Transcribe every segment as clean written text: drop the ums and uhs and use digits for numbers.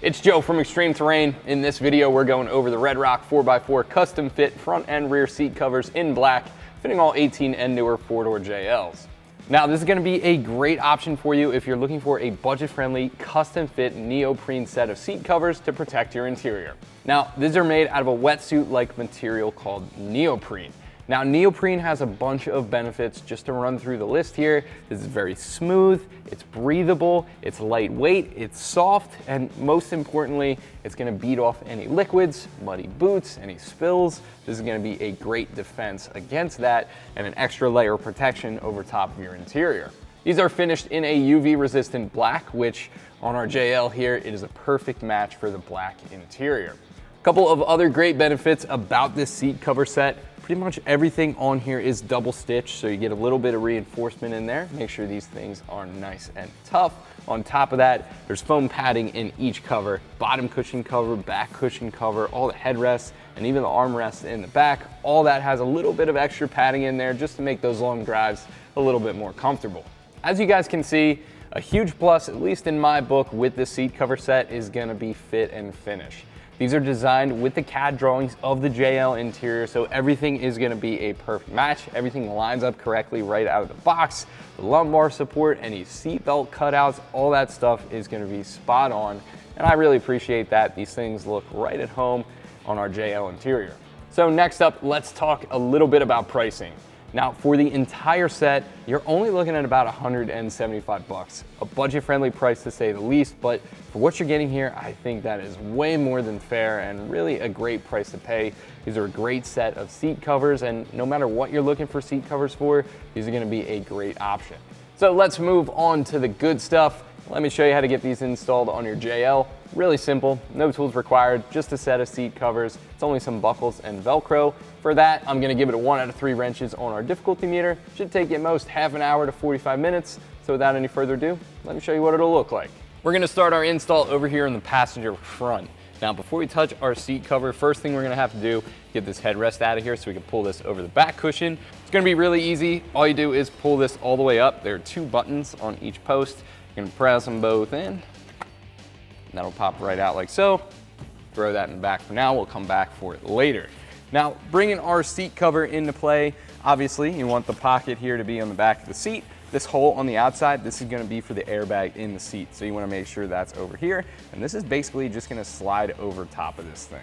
It's Joe from ExtremeTerrain. In this video, we're going over the RedRock 4x4 custom fit front and rear seat covers in black, fitting all 18 and newer four-door JLs. Now, this is going to be a great option for you if you're looking for a budget-friendly, custom-fit neoprene set of seat covers to protect your interior. Now, these are made out of a wetsuit-like material called neoprene. Now, neoprene has a bunch of benefits. Just to run through the list here, this is very smooth, it's breathable, it's lightweight, it's soft, and most importantly, it's gonna beat off any liquids, muddy boots, any spills. This is gonna be a great defense against that and an extra layer of protection over top of your interior. These are finished in a UV-resistant black, which on our JL here, it is a perfect match for the black interior. A couple of other great benefits about this seat cover set. Pretty much everything on here is double stitched, so you get a little bit of reinforcement in there. Make sure these things are nice and tough. On top of that, there's foam padding in each cover, bottom cushion cover, back cushion cover, all the headrests, and even the armrests in the back. All that has a little bit of extra padding in there just to make those long drives a little bit more comfortable. As you guys can see, a huge plus, at least in my book, with this seat cover set is gonna be fit and finish. These are designed with the CAD drawings of the JL interior, so everything is gonna be a perfect match. Everything lines up correctly right out of the box. The lumbar support, any seatbelt cutouts, all that stuff is gonna be spot on. And I really appreciate that. These things look right at home on our JL interior. So next up, let's talk a little bit about pricing. Now, for the entire set, you're only looking at about 175 bucks. A budget-friendly price to say the least, but for what you're getting here, I think that is way more than fair and really a great price to pay. These are a great set of seat covers, and no matter what you're looking for seat covers for, these are gonna be a great option. So let's move on to the good stuff. Let me show you how to get these installed on your JL. Really simple, no tools required, just a set of seat covers. It's only some buckles and Velcro. For that, I'm gonna give it a 1 out of 3 wrenches on our difficulty meter. Should take you at most half an hour to 45 minutes. So without any further ado, let me show you what it'll look like. We're gonna start our install over here in the passenger front. Now, before we touch our seat cover, first thing we're gonna have to do, get this headrest out of here so we can pull this over the back cushion. It's gonna be really easy. All you do is pull this all the way up. There are 2 buttons on each post. You're gonna press them both in, and that'll pop right out like so. Throw that in the back for now. We'll come back for it later. Now, bringing our seat cover into play, obviously you want the pocket here to be on the back of the seat. This hole on the outside, this is gonna be for the airbag in the seat. So you wanna make sure that's over here. And this is basically just gonna slide over top of this thing.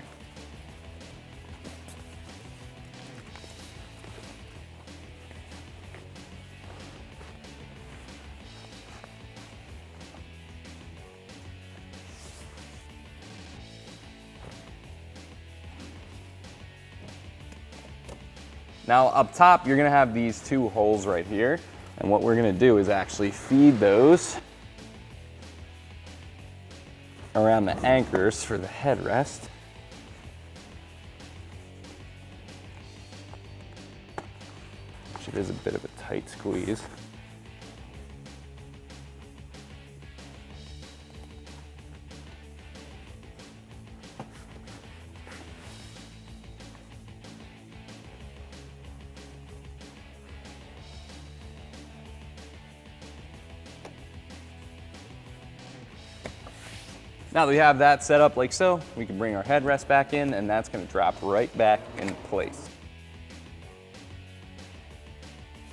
Now up top, you're gonna have these 2 holes right here. And what we're gonna do is actually feed those around the anchors for the headrest. Which it is a bit of a tight squeeze. Now that we have that set up like so, we can bring our headrest back in, and that's gonna drop right back in place.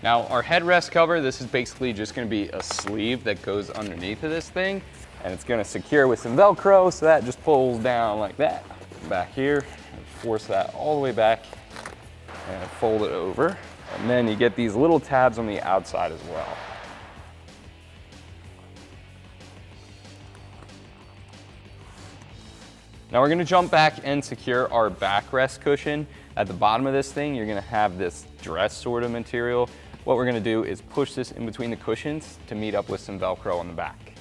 Now our headrest cover, this is basically just gonna be a sleeve that goes underneath of this thing, and it's gonna secure with some Velcro, so that just pulls down like that. Back here, and force that all the way back, and fold it over. And then you get these little tabs on the outside as well. Now we're gonna jump back and secure our backrest cushion. At the bottom of this thing, you're gonna have this dress sort of material. What we're gonna do is push this in between the cushions to meet up with some Velcro on the back.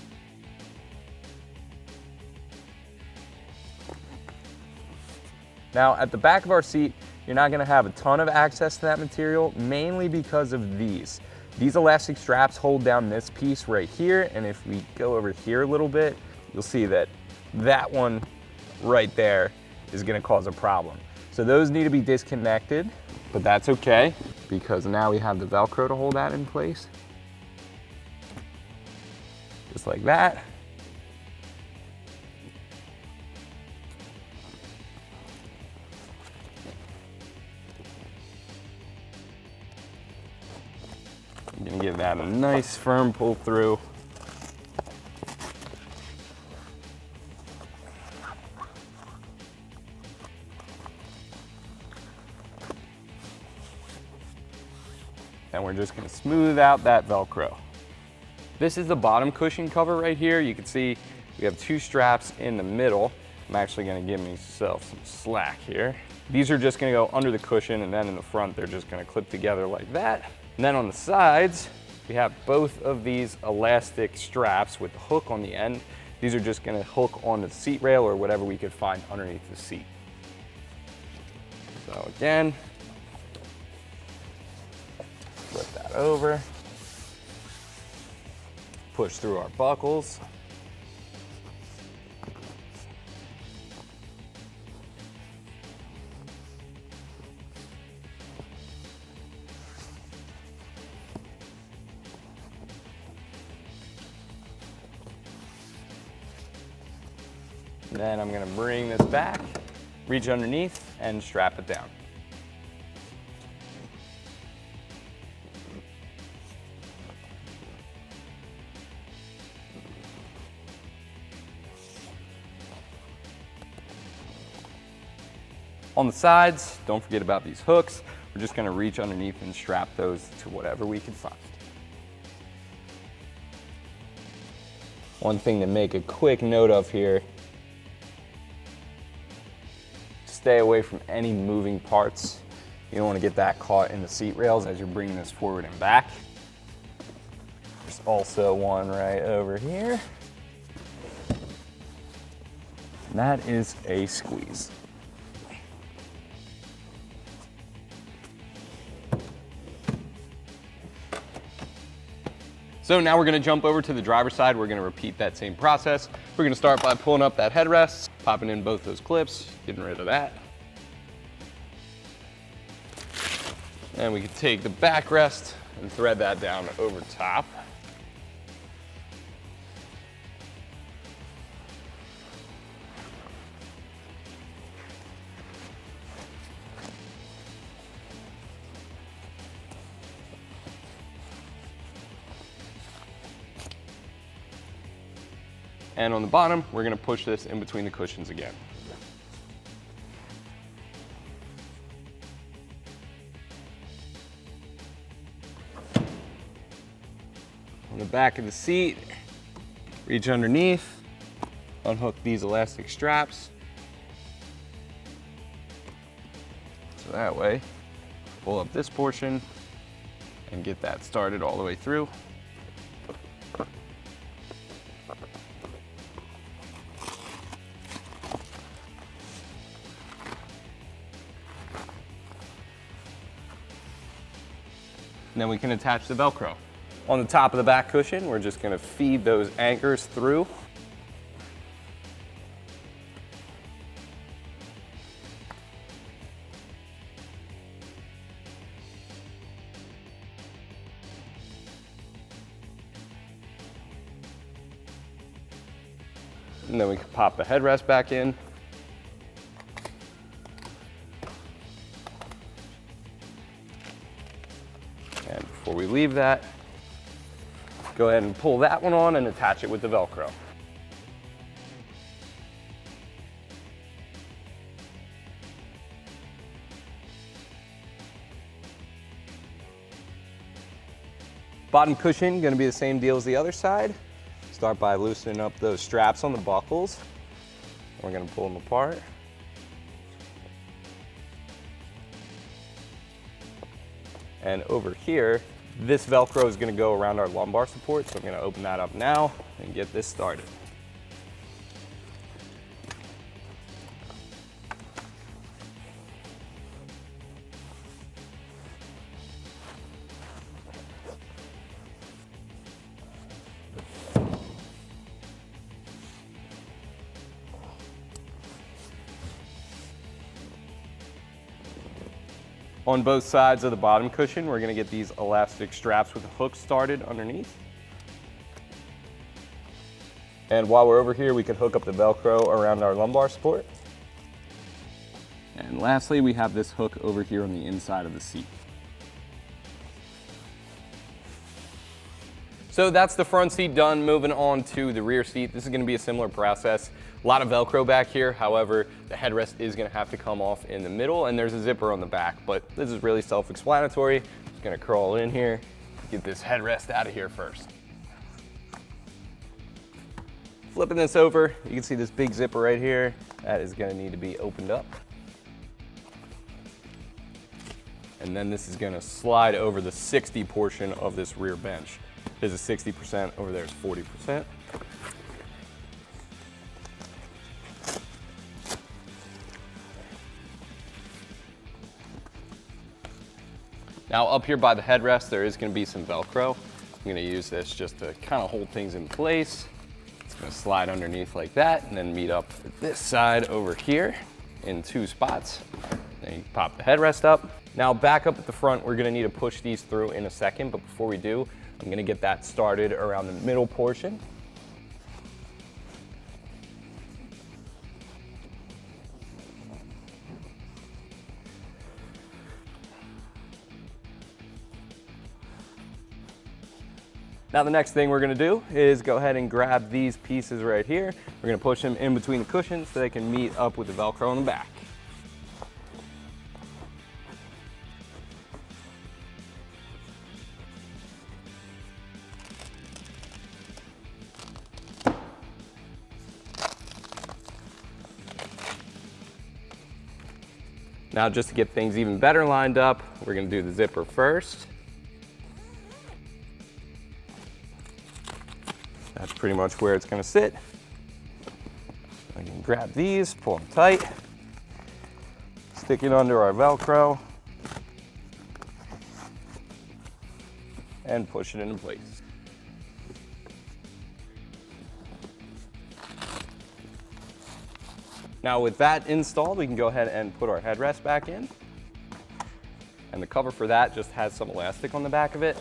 Now at the back of our seat, you're not gonna have a ton of access to that material, mainly because of these. These elastic straps hold down this piece right here, and if we go over here a little bit, you'll see that that one right there is gonna cause a problem. So those need to be disconnected, but that's okay because now we have the Velcro to hold that in place. Just like that. Gonna give that a nice firm pull through. And we're just gonna smooth out that Velcro. This is the bottom cushion cover right here. You can see we have 2 straps in the middle. I'm actually gonna give myself some slack here. These are just gonna go under the cushion, and then in the front, they're just gonna clip together like that. And then on the sides, we have both of these elastic straps with the hook on the end. These are just gonna hook on the seat rail or whatever we could find underneath the seat. So again, flip that over, push through our buckles. Then I'm gonna bring this back, reach underneath, and strap it down. On the sides, don't forget about these hooks. We're just gonna reach underneath and strap those to whatever we can find. One thing to make a quick note of here, stay away from any moving parts. You don't want to get that caught in the seat rails as you're bringing this forward and back. There's also one right over here. And that is a squeeze. So now we're gonna jump over to the driver's side. We're gonna repeat that same process. We're gonna start by pulling up that headrest, popping in both those clips, getting rid of that. And we can take the backrest and thread that down over top. And on the bottom, we're gonna push this in between the cushions again. On the back of the seat, reach underneath, unhook these elastic straps. So that way, pull up this portion and get that started all the way through. And then we can attach the Velcro. On the top of the back cushion, we're just gonna feed those anchors through. And then we can pop the headrest back in. And before we leave that, go ahead and pull that one on and attach it with the Velcro. Bottom cushion, gonna be the same deal as the other side. Start by loosening up those straps on the buckles. We're gonna pull them apart. And over here, this Velcro is gonna go around our lumbar support, so I'm gonna open that up now and get this started. On both sides of the bottom cushion, we're gonna get these elastic straps with the hook started underneath. And while we're over here, we can hook up the Velcro around our lumbar support. And lastly, we have this hook over here on the inside of the seat. So that's the front seat done. Moving on to the rear seat. This is going to be a similar process. A lot of Velcro back here. However, the headrest is going to have to come off in the middle, and there's a zipper on the back, but this is really self-explanatory. Just going to crawl in here, get this headrest out of here first. Flipping this over, you can see this big zipper right here. That is going to need to be opened up. And then this is going to slide over the 60 portion of this rear bench. There's a 60%, over there is 40%. Now up here by the headrest, there is going to be some Velcro. I'm going to use this just to kind of hold things in place. It's going to slide underneath like that and then meet up with this side over here in 2 spots. Then you pop the headrest up. Now back up at the front, we're going to need to push these through in a second, but before we do, I'm going to get that started around the middle portion. Now the next thing we're going to do is go ahead and grab these pieces right here. We're going to push them in between the cushions so they can meet up with the Velcro on the back. Now just to get things even better lined up, we're going to do the zipper first. That's pretty much where it's going to sit. I can grab these, pull them tight, stick it under our Velcro, and push it into place. Now with that installed, we can go ahead and put our headrest back in. And the cover for that just has some elastic on the back of it.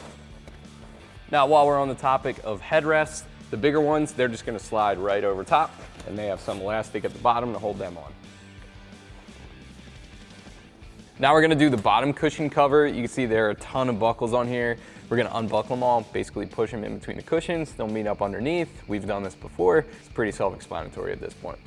Now while we're on the topic of headrests, the bigger ones, they're just going to slide right over top, and they have some elastic at the bottom to hold them on. Now we're going to do the bottom cushion cover. You can see there are a ton of buckles on here. We're going to unbuckle them all, basically push them in between the cushions. They'll meet up underneath. We've done this before. It's pretty self-explanatory at this point.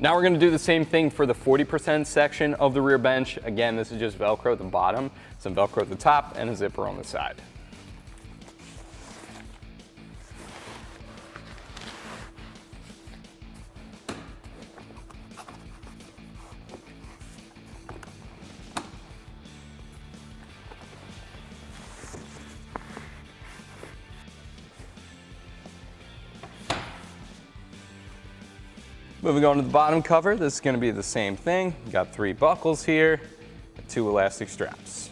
Now we're going to do the same thing for the 40% section of the rear bench. Again, this is just Velcro at the bottom, some Velcro at the top, and a zipper on the side. Moving on to the bottom cover, this is going to be the same thing. We've got 3 buckles here and 2 elastic straps.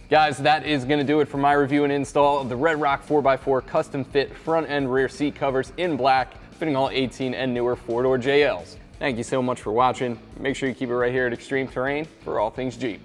Guys, that is going to do it for my review and install of the RedRock 4x4 custom fit front and rear seat covers in black, fitting all 18 and newer 4-door JLs. Thank you so much for watching. Make sure you keep it right here at ExtremeTerrain for all things Jeep.